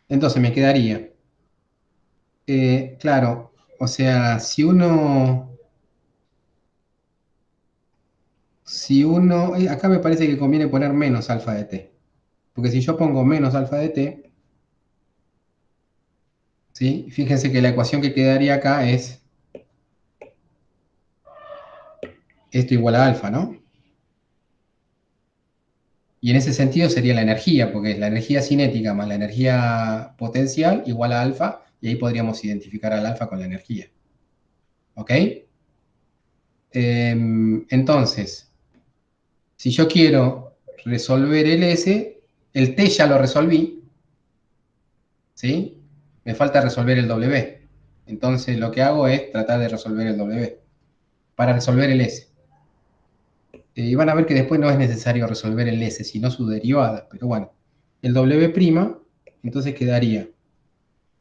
Entonces me quedaría, claro, o sea, si uno, acá me parece que conviene poner menos alfa de t. Porque si yo pongo menos alfa de t, ¿sí? Fíjense que la ecuación que quedaría acá es esto igual a alfa, ¿no? Y en ese sentido sería la energía, porque es la energía cinética más la energía potencial igual a alfa, y ahí podríamos identificar al alfa con la energía. ¿Ok? Entonces, si yo quiero resolver el S, el T ya lo resolví, ¿sí? Me falta resolver el W. Entonces lo que hago es tratar de resolver el W para resolver el S. Y van a ver que después no es necesario resolver el S, sino su derivada. Pero bueno, el W', entonces quedaría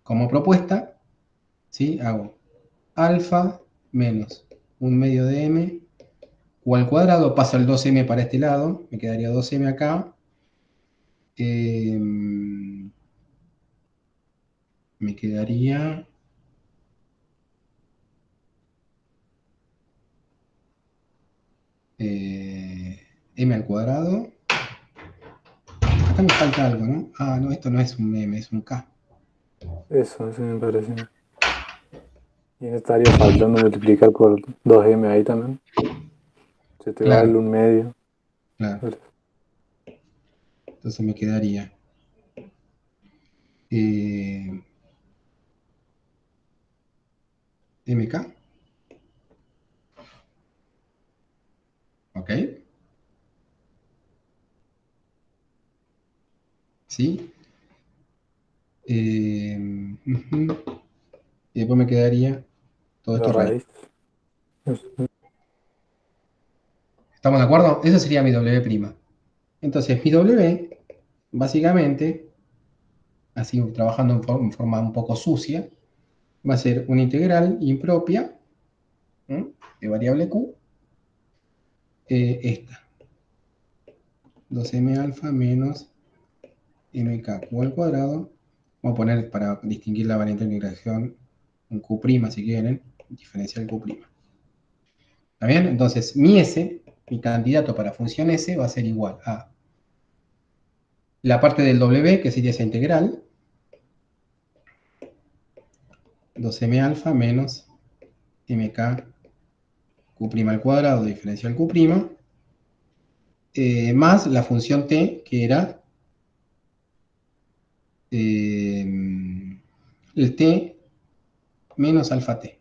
como propuesta, ¿sí? Hago alfa menos un medio de m, q al cuadrado, paso el 2m para este lado, me quedaría 2m acá. Me quedaría m al cuadrado. Acá me falta algo, ¿no? Ah, no, esto no es un m, es un k. Eso me parece. Y me estaría faltando multiplicar por 2m ahí también. Se te va el Claro, 1 medio. claro. Entonces me quedaría mk, ¿ok? ¿Sí? Ujú. Y después me quedaría todo La esto raíz. raíz. Eso. ¿Estamos de acuerdo? Esa sería mi W'. Entonces mi W, básicamente, así trabajando en forma un poco sucia, va a ser una integral impropia, ¿m? De variable q, esta, 2m alfa menos mk q al cuadrado. Vamos a poner, para distinguir la variante de integración, un q' si quieren, diferencial q'. ¿Está bien? Entonces, mi S, mi candidato para función S, va a ser igual a la parte del W, que sería esa integral, 2m alfa menos mk q' al cuadrado diferencial q', más la función t, que era el t menos alfa t.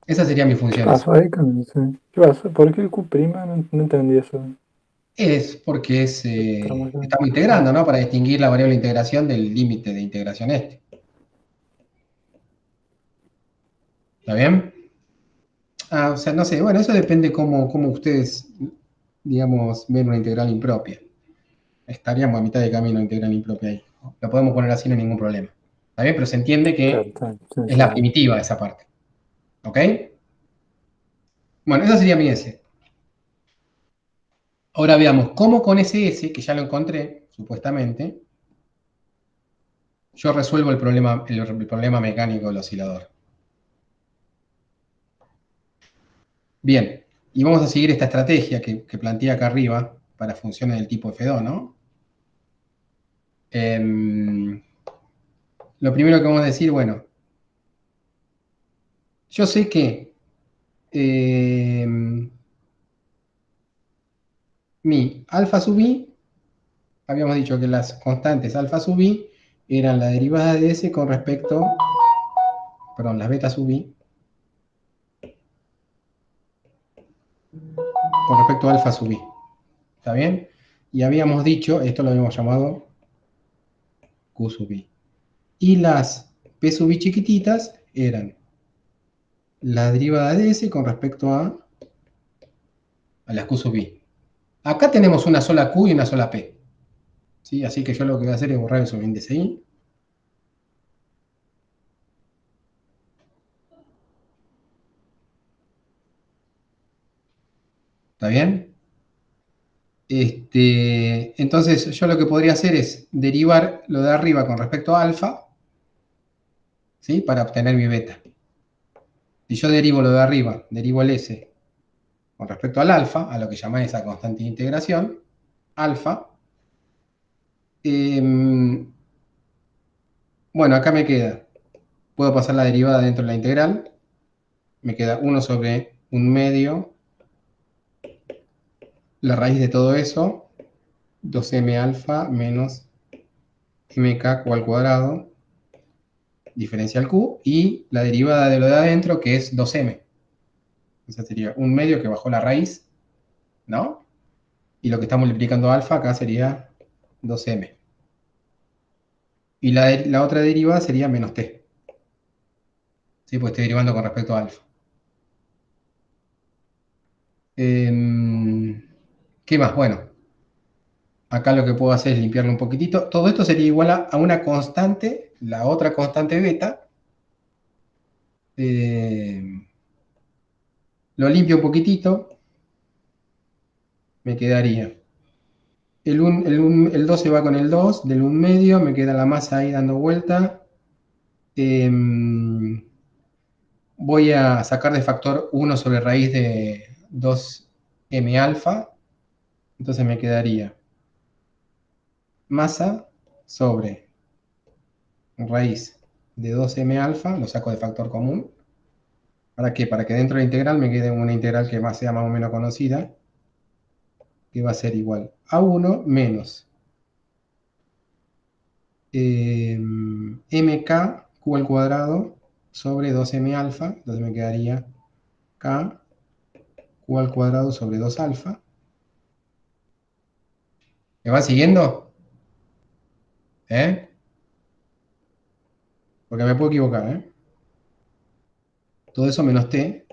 Esa sería mi ¿Qué función S. pasó ahí con eso? ¿Qué pasó? ¿Por qué el Q'? No entendí eso. Es porque Estamos ya- estamos integrando, ¿no? Para distinguir la variable de integración del límite de integración este. ¿Está bien? O sea, no sé, bueno, eso depende cómo ustedes, digamos, ven una integral impropia. Estaríamos a mitad de camino de integral impropia ahí. La podemos poner así, no hay ningún problema. ¿Está bien? Pero se entiende Claro, que sí, es sí, la sí. primitiva esa parte. ¿Ok? Bueno, esa sería mi S. Ahora veamos cómo con ese S, que ya lo encontré, supuestamente, yo resuelvo el problema mecánico del oscilador. Bien, y vamos a seguir esta estrategia que planteé acá arriba para funciones del tipo F2, ¿no? Lo primero que vamos a decir, bueno, yo sé que mi alfa sub i, habíamos dicho que las constantes alfa sub i eran la derivada de S con respecto, perdón, las beta sub i con respecto a alfa sub i. ¿Está bien? Y habíamos dicho, esto lo habíamos llamado Q sub i. Y las P sub i chiquititas eran la derivada de S con respecto a las Q sub i. Acá tenemos una sola Q y una sola P. ¿Sí? Así que yo lo que voy a hacer es borrar el subíndice I. ¿Está bien? Entonces yo lo que podría hacer es derivar lo de arriba con respecto a alfa, ¿sí? Para obtener mi beta. Si yo derivo lo de arriba, derivo el S con respecto al alfa, a lo que llamáis esa constante de integración, alfa. Bueno, acá me queda, puedo pasar la derivada dentro de la integral, me queda 1 sobre 1/2, la raíz de todo eso, 2m alfa menos mk q al cuadrado, diferencial q, y la derivada de lo de adentro, que es 2m. Esa sería 1/2 que bajó la raíz, ¿no? Y lo que está multiplicando alfa acá sería 2m. Y la otra derivada sería menos t. ¿Sí? Pues estoy derivando con respecto a alfa. ¿Qué más? Bueno, acá lo que puedo hacer es limpiarlo un poquitito. Todo esto sería igual a una constante, la otra constante beta. Lo limpio un poquitito. Me quedaría. El 2 se va con el 2, del 1/2, me queda la masa ahí dando vuelta. Voy a sacar de factor 1 sobre raíz de 2m alfa. Entonces me quedaría masa sobre raíz de 2m alfa, lo saco de factor común. ¿Para qué? Para que dentro de la integral me quede una integral que sea más o menos conocida, que va a ser igual a 1 menos mk q al cuadrado sobre 2m alfa. Entonces me quedaría k q al cuadrado sobre 2 alfa. ¿Me van siguiendo? ¿Eh? Porque me puedo equivocar, ¿eh? Todo eso menos t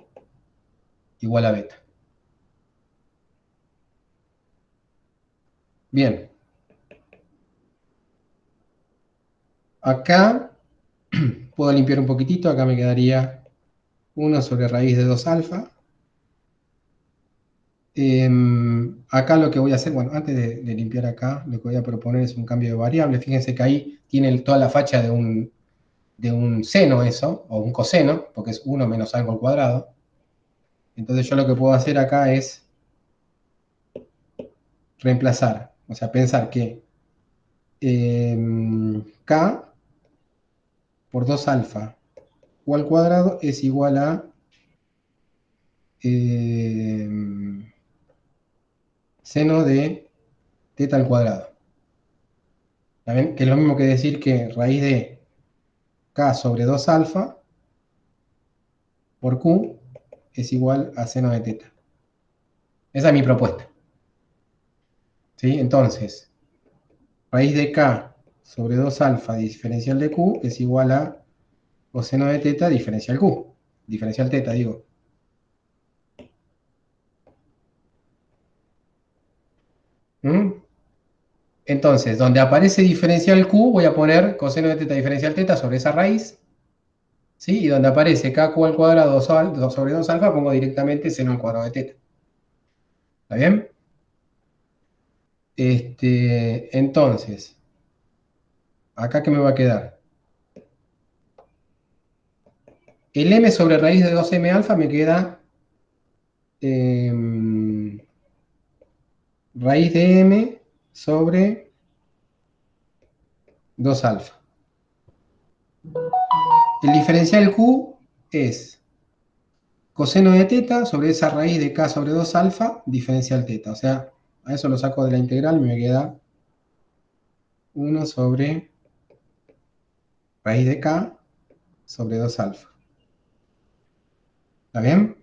igual a beta. Bien. Acá puedo limpiar un poquitito. Acá me quedaría 1 sobre raíz de 2 alfa. Acá lo que voy a hacer, bueno, antes de limpiar acá, lo que voy a proponer es un cambio de variable. Fíjense que ahí tiene toda la facha de un seno eso, o un coseno, porque es 1 menos algo al cuadrado. Entonces yo lo que puedo hacer acá es reemplazar, o sea, pensar que k por 2 alfa o al cuadrado es igual a seno de teta al cuadrado. ¿Saben? Que es lo mismo que decir que raíz de k sobre 2 alfa por q es igual a seno de teta. Esa es mi propuesta. ¿Sí? Entonces, raíz de k sobre 2 alfa diferencial de q es igual a coseno de teta diferencial q. Diferencial teta, digo. ¿Mm? Entonces, donde aparece diferencial q, voy a poner coseno de teta diferencial teta sobre esa raíz. ¿Sí? Y donde aparece kq al cuadrado sobre 2 alfa, pongo directamente seno al cuadrado de teta. ¿Está bien? Entonces, ¿acá qué me va a quedar? El m sobre raíz de 2m alfa me queda raíz de m sobre 2 alfa. El diferencial q es coseno de teta sobre esa raíz de k sobre 2 alfa, diferencial teta. O sea, a eso lo saco de la integral, me queda 1 sobre raíz de k sobre 2 alfa. ¿Está bien?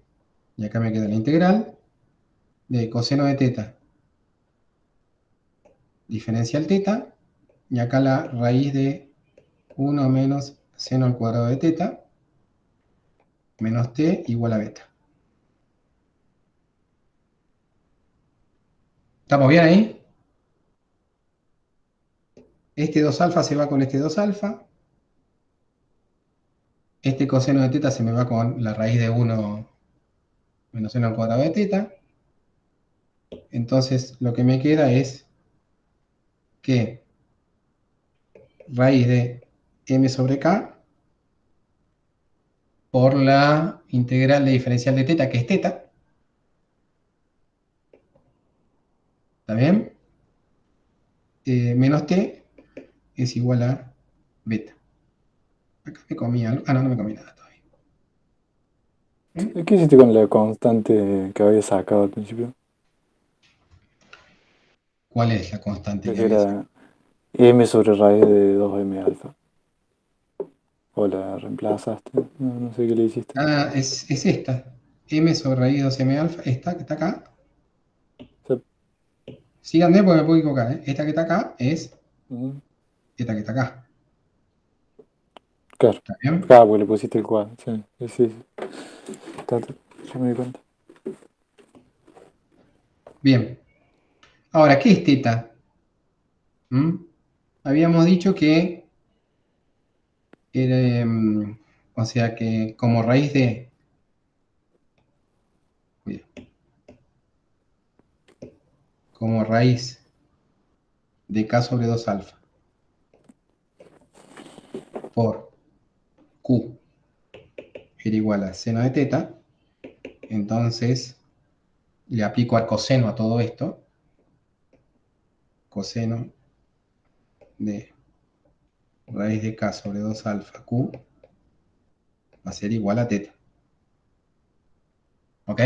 Y acá me queda la integral de coseno de teta diferencial teta, y acá la raíz de 1 menos seno al cuadrado de teta, menos t igual a beta. ¿Estamos bien ahí? Este 2 alfa se va con este 2 alfa. Este coseno de teta se me va con la raíz de 1 menos seno al cuadrado de teta. Entonces lo que me queda es que raíz de m sobre k por la integral de diferencial de teta, que es teta, ¿Está bien? Menos t es igual a beta. Acá me comí algo. Ah, no, no me comí nada todavía. ¿Qué hiciste con la constante que había sacado al principio? ¿Cuál es la constante La que que había sacado? era m sobre raíz de 2m alfa. ¿O la reemplazaste? No, no sé qué le hiciste. Ah, es esta. M sobre raíz de 2m alfa. Esta que está acá. Sí. Síganme porque me puedo equivocar. Esta que está acá es Ujú. esta que está acá. Claro. ¿Está bien? Claro, porque le pusiste el cuadro. Sí, sí, sí. Ya me di cuenta. Bien. Ahora, ¿qué es teta? ¿Mm? Habíamos dicho que era, o sea que como raíz de, cuidado, como raíz de k sobre 2 alfa por q era igual a seno de teta, entonces le aplico al coseno a todo esto, coseno de raíz de k sobre 2 alfa q va a ser igual a teta. ¿Ok?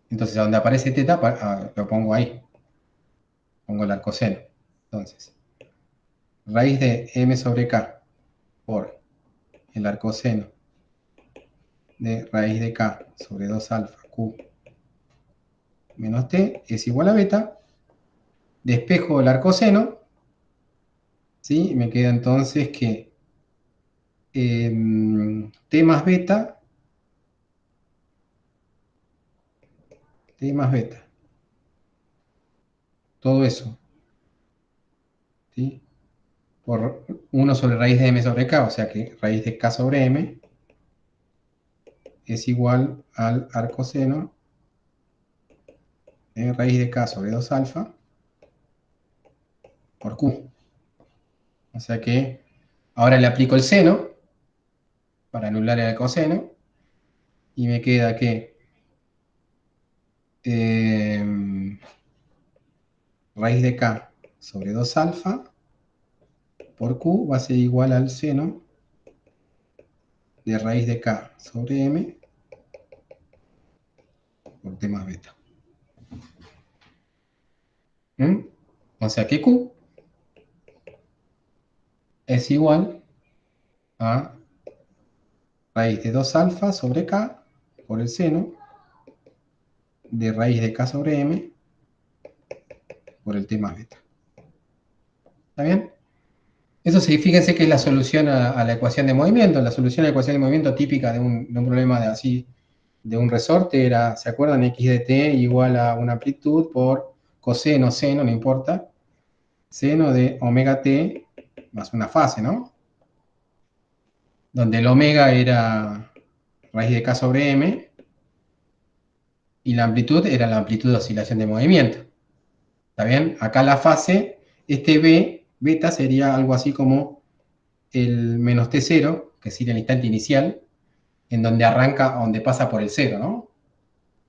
Entonces, donde aparece teta, lo pongo ahí, pongo el arcoseno. Entonces, raíz de m sobre k por el arcoseno de raíz de k sobre 2 alfa q menos t es igual a beta. Despejo el arcoseno, ¿sí? Me queda entonces que t más beta, todo eso, ¿sí? Por 1 sobre raíz de m sobre k, o sea que raíz de k sobre m es igual al arcoseno de raíz de k sobre 2 alfa por q. O sea que ahora le aplico el seno para anular el coseno y me queda que raíz de k sobre 2 alfa por q va a ser igual al seno de raíz de k sobre m por t más beta. ¿Mm? O sea que q es igual a raíz de 2 alfa sobre k por el seno de raíz de k sobre m por el t más beta. ¿Está bien? Eso sí, fíjense que es la solución a la ecuación de movimiento. La solución a la ecuación de movimiento típica de un problema de así, de un resorte era, ¿se acuerdan? X de t igual a una amplitud por coseno, seno, no importa, seno de omega t más una fase, ¿no? Donde el omega era raíz de k sobre m y la amplitud era la amplitud de oscilación de movimiento. ¿Está bien? Acá la fase, este b, beta, sería algo así como el menos t0, que sería el instante inicial, en donde arranca, donde pasa por el cero, ¿no?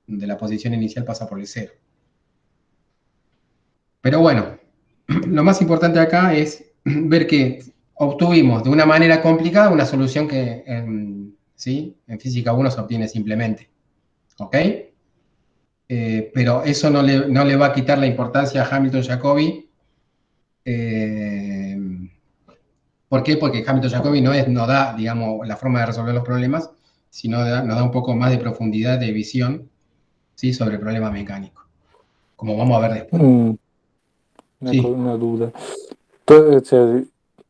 Donde la posición inicial pasa por el cero. Pero bueno, lo más importante acá es ver que obtuvimos de una manera complicada una solución que ¿sí? En física 1 se obtiene simplemente. ¿Ok? Pero eso no le va a quitar la importancia a Hamilton-Jacobi. Eh, ¿Por qué? Porque Hamilton-Jacobi no da, digamos, la forma de resolver los problemas, sino nos da un poco más de profundidad de visión, ¿sí? Sobre el problema mecánico, como vamos a ver después. Mm, Sí, una duda. O sea,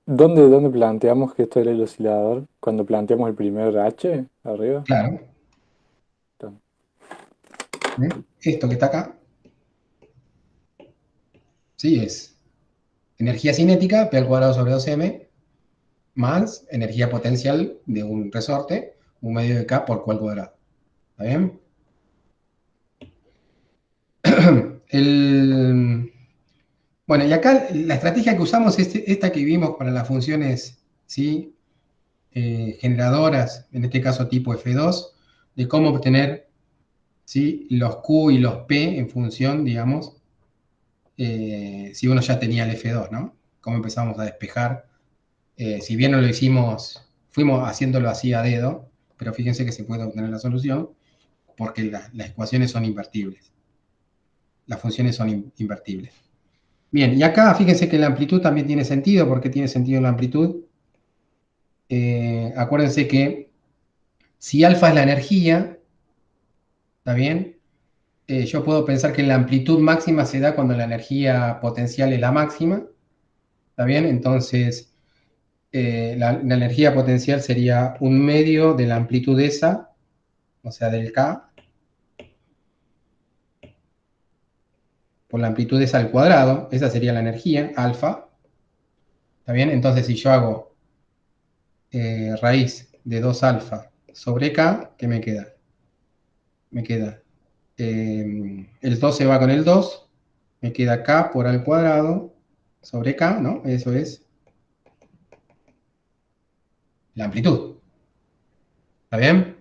¿dónde planteamos que esto era el oscilador? Cuando planteamos el primer H arriba. claro. Está. Esto que está acá, sí, es energía cinética, P al cuadrado sobre 2m, más energía potencial de un resorte, un medio de K por Q al cuadrado. ¿Está bien? Bueno, y acá la estrategia que usamos es esta que vimos para las funciones, ¿sí? Generadoras, en este caso tipo F2, de cómo obtener, ¿sí? Los Q y los P en función, digamos, si uno ya tenía el F2, ¿no? Cómo empezamos a despejar. Si bien no lo hicimos, fuimos haciéndolo así a dedo, pero fíjense que se puede obtener la solución porque las ecuaciones son invertibles. Las funciones son invertibles. Bien, y acá fíjense que la amplitud también tiene sentido. ¿Por qué tiene sentido la amplitud? Acuérdense que si alfa es la energía, ¿está bien? Yo puedo pensar que la amplitud máxima se da cuando la energía potencial es la máxima, ¿está bien? Entonces, la energía potencial sería un medio de la amplitud esa, o sea, del K, por la amplitud esa al cuadrado. Esa sería la energía, alfa, ¿está bien? Entonces, si yo hago raíz de 2 alfa sobre K, ¿qué me queda? Me queda el 2 se va con el 2, me queda K por al cuadrado sobre K, ¿no? Eso es la amplitud, ¿está bien?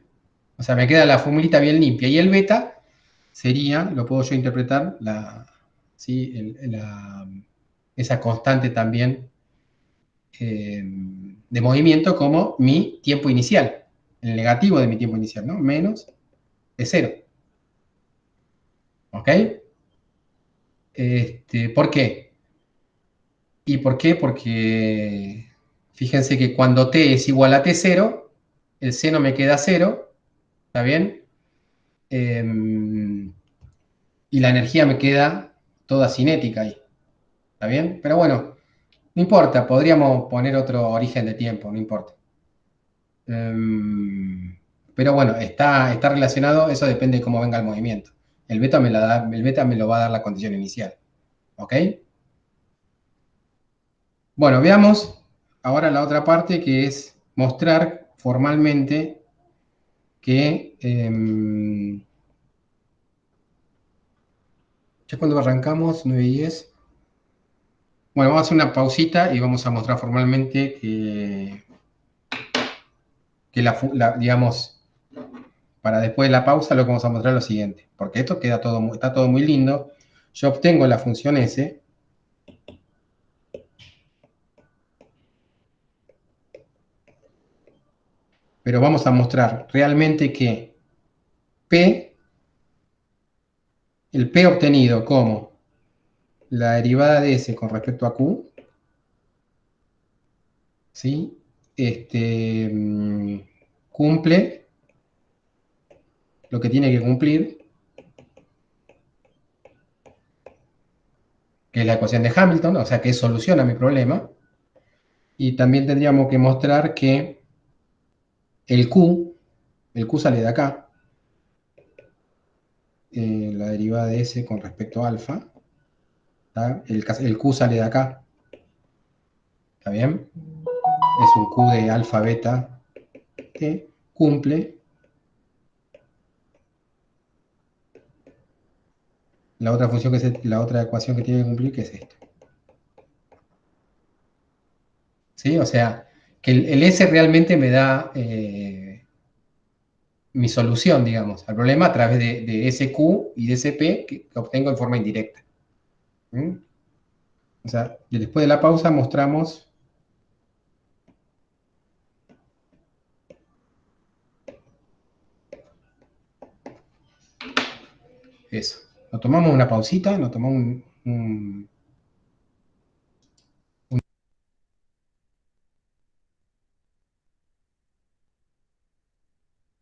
O sea, me queda la formulita bien limpia. Y el beta sería, lo puedo yo interpretar, ¿sí? Esa constante también de movimiento como mi tiempo inicial, el negativo de mi tiempo inicial, ¿no? Menos de 0. ¿Ok? ¿Por qué? ¿Y por qué? Porque fíjense que cuando t es igual a t0, el seno me queda 0, ¿está bien? Y la energía me queda toda cinética ahí, ¿está bien? Pero bueno, no importa, podríamos poner otro origen de tiempo, no importa. Pero bueno, está relacionado, eso depende de cómo venga el movimiento. El beta el beta me lo va a dar la condición inicial, ¿ok? Bueno, veamos ahora la otra parte, que es mostrar formalmente que ya cuando arrancamos, 9:10. Bueno, vamos a hacer una pausita y vamos a mostrar formalmente que digamos, para después de la pausa lo que vamos a mostrar es lo siguiente, porque esto queda todo, está todo muy lindo. Yo obtengo la función S, pero vamos a mostrar realmente que P, el P obtenido como la derivada de S con respecto a Q, ¿sí? Cumple lo que tiene que cumplir, que es la ecuación de Hamilton, o sea que soluciona mi problema. Y también tendríamos que mostrar que el Q sale de acá, la derivada de S con respecto a alfa, el Q sale de acá, ¿está bien? Es un Q de alfa beta que cumple la otra función que es la otra ecuación que tiene que cumplir, que es esta. ¿Sí? O sea, que el S realmente me da mi solución, digamos, al problema a través de ese Q y de ese P que obtengo en forma indirecta. ¿Mm? O sea, y después de la pausa mostramos eso. Nos tomamos una pausita, nos tomamos